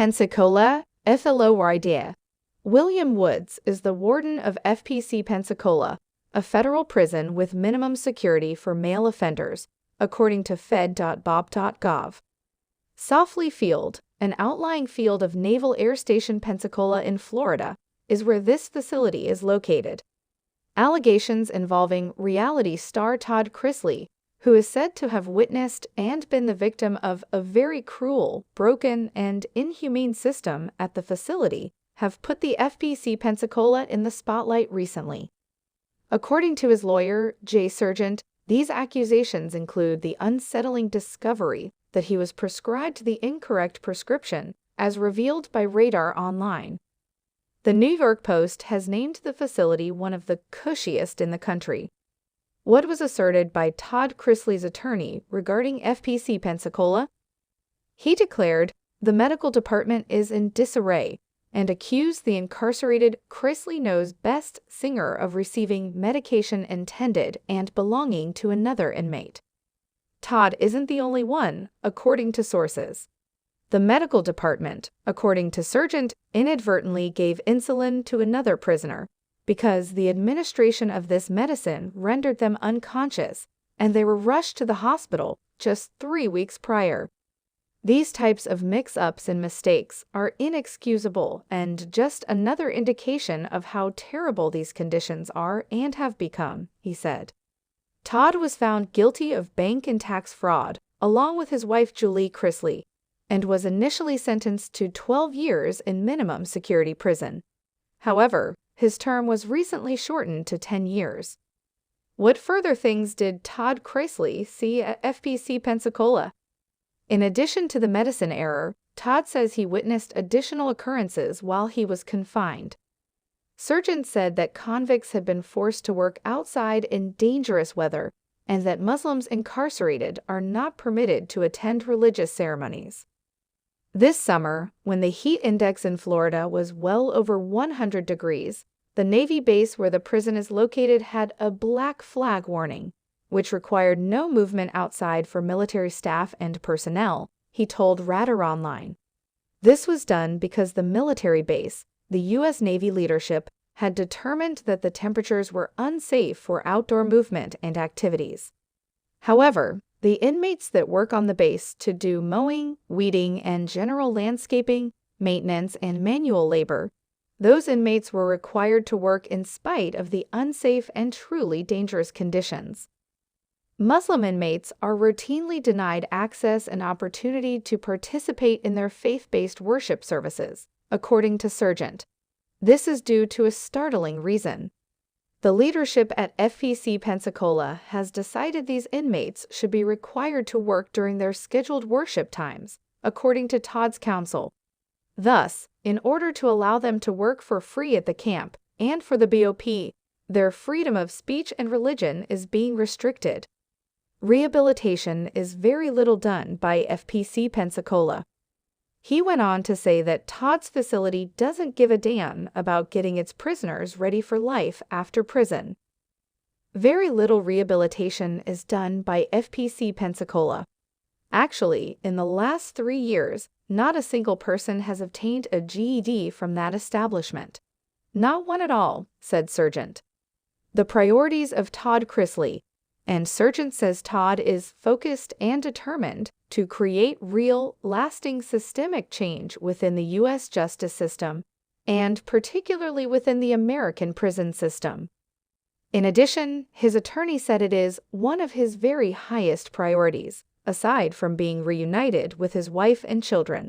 Pensacola, FLORIDA. William Woods is the warden of FPC Pensacola, a federal prison with minimum security for male offenders, according to fed.bob.gov. Softly Field, an outlying field of Naval Air Station Pensacola in Florida, is where this facility is located. Allegations involving reality star Todd Chrisley, who is said to have witnessed and been the victim of a very cruel, broken, and inhumane system at the facility, have put the FPC Pensacola in the spotlight recently. According to his lawyer, Jay Sargent, these accusations include the unsettling discovery that he was prescribed the incorrect prescription, as revealed by Radar Online. The New York Post has named the facility one of the cushiest in the country. What was asserted by Todd Chrisley's attorney regarding FPC Pensacola? He declared, "The medical department is in disarray," and accused the incarcerated Chrisley Knows Best singer of receiving medication intended and belonging to another inmate. Todd isn't the only one, according to sources. The medical department, according to Sargent, inadvertently gave insulin to another prisoner because the administration of this medicine rendered them unconscious, and they were rushed to the hospital just 3 weeks prior. These types of mix-ups and mistakes are inexcusable and just another indication of how terrible these conditions are and have become, he said. Todd was found guilty of bank and tax fraud, along with his wife Julie Chrisley, and was initially sentenced to 12 years in minimum security prison. However, his term was recently shortened to 10 years. What further things did Todd Chrisley see at FPC Pensacola? In addition to the medicine error, Todd says he witnessed additional occurrences while he was confined. Sargent said that convicts had been forced to work outside in dangerous weather and that Muslims incarcerated are not permitted to attend religious ceremonies. This summer, when the heat index in Florida was well over 100 degrees, the Navy base where the prison is located had a black flag warning, which required no movement outside for military staff and personnel, he told Radar Online. This was done because the military base, the U.S. Navy leadership, had determined that the temperatures were unsafe for outdoor movement and activities. However, the inmates that work on the base to do mowing, weeding, and general landscaping, maintenance, and manual labor, those inmates were required to work in spite of the unsafe and truly dangerous conditions. Muslim inmates are routinely denied access and opportunity to participate in their faith-based worship services, according to Sargent. This is due to a startling reason. The leadership at FPC Pensacola has decided these inmates should be required to work during their scheduled worship times, according to Todd's counsel. Thus, in order to allow them to work for free at the camp and for the BOP, their freedom of speech and religion is being restricted. Rehabilitation is very little done by FPC Pensacola. He went on to say that Todd's facility doesn't give a damn about getting its prisoners ready for life after prison. Very little rehabilitation is done by FPC Pensacola. Actually, in the last 3 years, not a single person has obtained a GED from that establishment. Not one at all, said Sargent. The priorities of Todd Chrisley, and Sargent says Todd is focused and determined to create real, lasting systemic change within the U.S. justice system, and particularly within the American prison system. In addition, his attorney said it is one of his very highest priorities, aside from being reunited with his wife and children.